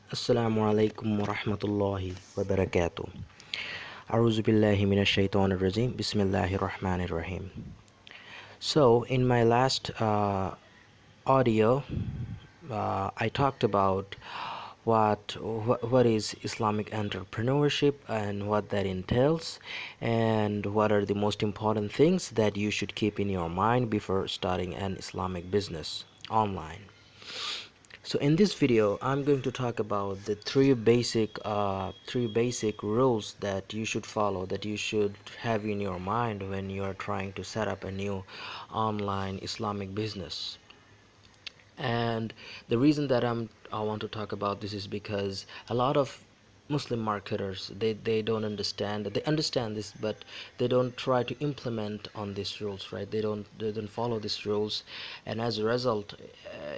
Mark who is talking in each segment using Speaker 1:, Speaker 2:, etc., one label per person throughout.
Speaker 1: Assalamu alaikum wa rahmatullahi wa barakatuh. A'udhu billahi minash shaitanir rajim. Bismillahir rahmanir rahim. So, in my last audio, I talked about what is Islamic entrepreneurship and what that entails, and what are the most important things that you should keep in your mind before starting an Islamic business online. So in this video, I'm going to talk about the three basic rules that you should follow, that you should have in your mind when you are trying to set up a new online Islamic business. And the reason that I want to talk about this is because a lot of Muslim marketers, they don't understand, they understand this, but they don't try to implement on these rules, right? They don't follow these rules, and as a result,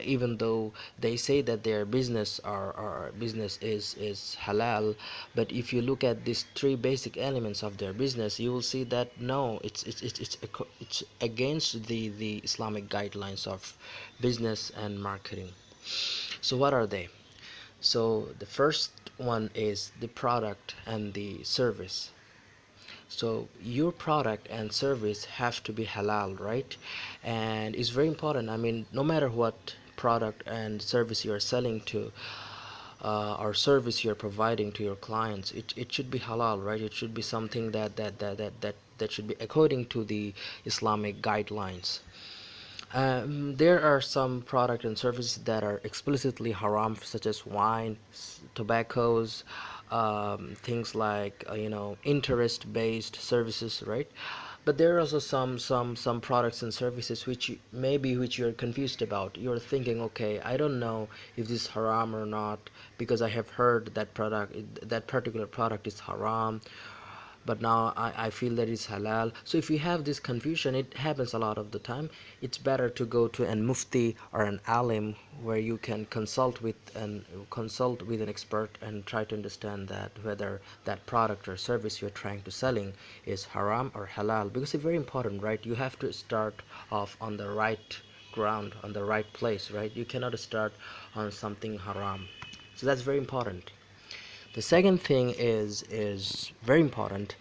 Speaker 1: even though they say that their business or business is halal, but if you look at these three basic elements of their business, you will see that no, it's against the Islamic guidelines of business and marketing. So what are they? So the first one is the product and the service. So your product and service have to be halal, right? And it's very important. I mean, no matter what product and service you are selling to, or service you're providing to your clients, it should be halal, right? It should be something that should be according to the Islamic guidelines. There are some product and services that are explicitly haram, such as wine, tobaccos, things like interest-based services, right? But there are also some products and services which you're confused about. You're thinking, okay, I don't know if this is haram or not because I have heard that particular product is haram, but now I feel that it's halal. So if you have this confusion, it happens a lot of the time, it's better to go to an mufti or an alim where you can consult with an expert and try to understand that whether that product or service you're trying to selling is haram or halal, because it's very important, right? You have to start off on the right ground, on the right place, right? You cannot start on something haram. So that's very important. The second thing is very important.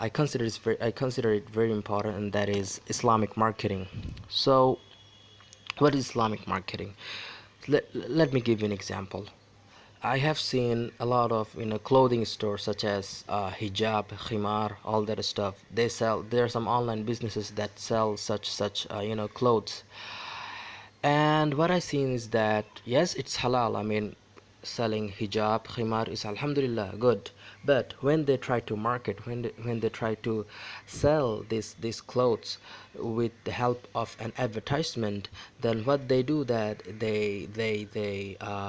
Speaker 1: I consider it very important, and that is Islamic marketing. So, what is Islamic marketing? Let me give you an example. I have seen a lot of clothing stores such as hijab, khimar, all that stuff. They sell. There are some online businesses that sell such clothes. And what I seen is that yes, it's halal. I mean, selling hijab, khimar is alhamdulillah good. But when they try to market, when they try to sell these clothes with the help of an advertisement, then what they do that they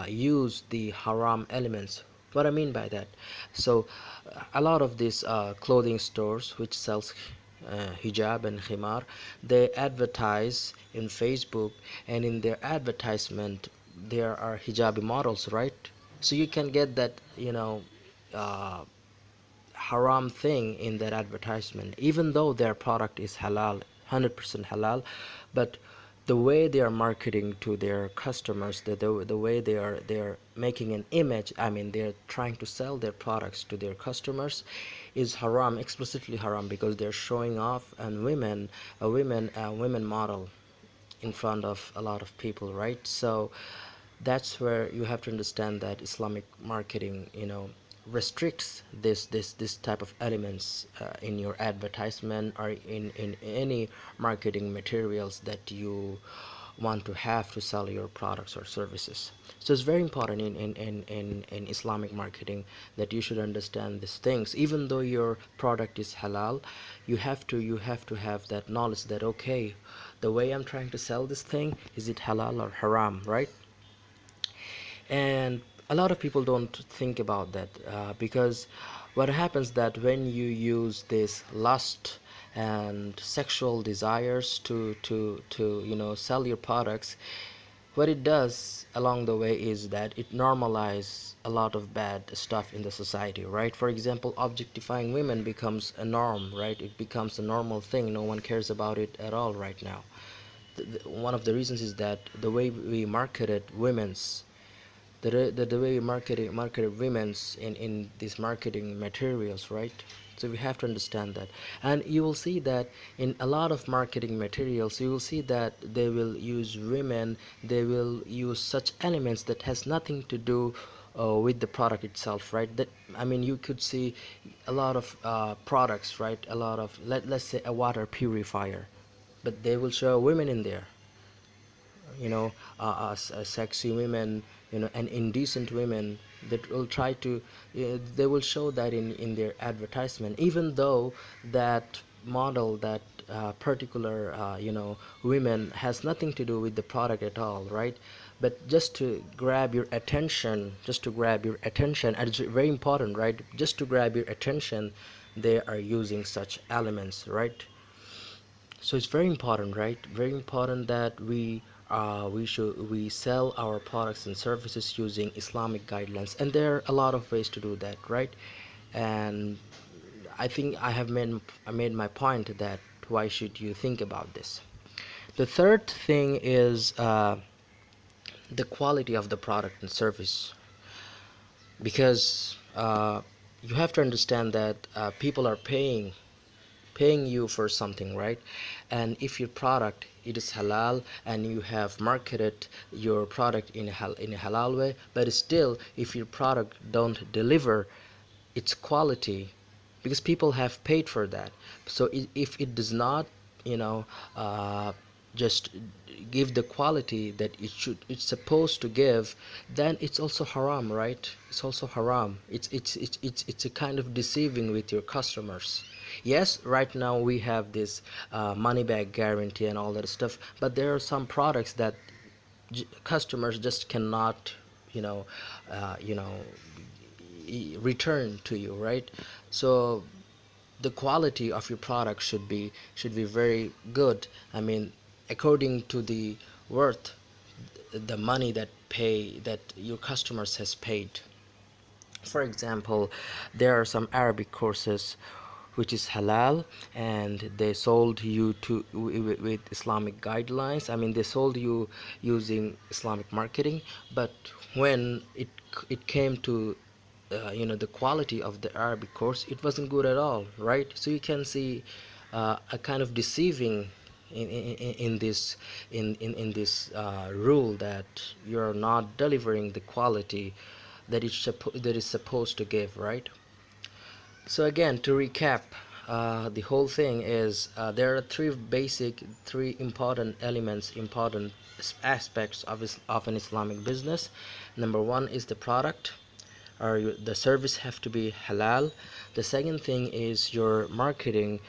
Speaker 1: use the haram elements. What I mean by that, so a lot of these clothing stores which sells hijab and khimar, they advertise in Facebook, and in their advertisement there are hijabi models, right? So you can get that uh, haram thing in that advertisement, even though their product is halal, 100% halal. But the way they are marketing to their customers, the way they're making an image, I mean they're trying to sell their products to their customers, is haram, explicitly haram, because they're showing off and a women model in front of a lot of people, right? So that's where you have to understand that Islamic marketing restricts this type of elements in your advertisement or in any marketing materials that you want to have to sell your products or services. So it's very important in Islamic marketing that you should understand these things. Even though your product is halal, you have to have that knowledge that okay, the way I'm trying to sell this thing, is it halal or haram, right? And a lot of people don't think about that because what happens that when you use this lust and sexual desires to sell your products, what it does along the way is that it normalizes a lot of bad stuff in the society, right? For example, objectifying women becomes a norm, right? It becomes a normal thing. No one cares about it at all right now. One of the reasons is that the way we marketed women's the way you market women's in these marketing materials, right? So we have to understand that. And you will see that in a lot of marketing materials, you will see that they will use women, they will use such elements that has nothing to do with the product itself, right? That, I mean, you could see a lot of products, right? A lot of, let's say, a water purifier, but they will show women in there, you know, sexy women, you know, and indecent women that will try to, they will show that in their advertisement, even though that model, that particular, women has nothing to do with the product at all, right? But just to grab your attention, and it's very important, right? Just to grab your attention, they are using such elements, right? So it's very important, right? Very important that we sell our products and services using Islamic guidelines, and there are a lot of ways to do that, right? And I think I made my point that why should you think about this. The third thing is the quality of the product and service, because you have to understand that people are paying you for something, right? And if your product it is halal and you have marketed your product in a halal way, but still if your product don't deliver its quality, because people have paid for that, so if it does not, you know uh, just give the quality that it's supposed to give, then it's also haram, right? It's also haram. It's a kind of deceiving with your customers. Yes, right now we have this money back guarantee and all that stuff, but there are some products that customers just cannot, you know uh, you know return to you, right? So the quality of your product should be very good. I mean, according to the worth, the money that your customers has paid. For example, there are some Arabic courses which is halal, and they sold you with Islamic guidelines. I mean, they sold you using Islamic marketing, but when it came to the quality of the Arabic course, it wasn't good at all, right? So you can see a kind of deceiving in this in this rule that you're not delivering the quality that is supposed to give, right? So again, to recap, the whole thing is there are three important elements, important aspects of an Islamic business. Number one is the product, or the service have to be halal. The second thing is your marketing,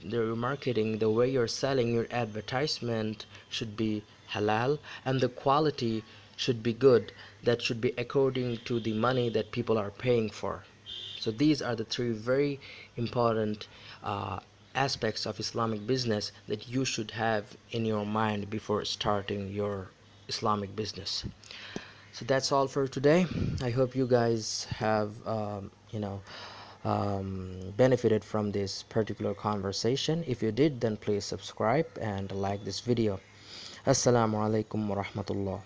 Speaker 1: the way you're selling your advertisement should be halal, and the quality should be good. That should be according to the money that people are paying for. So these are the three very important uh, aspects of Islamic business that you should have in your mind before starting your Islamic business. So that's all for today. I hope you guys have benefited from this particular conversation. If you did, then please subscribe and like this video. Assalamu alaikum wa rahmatullah.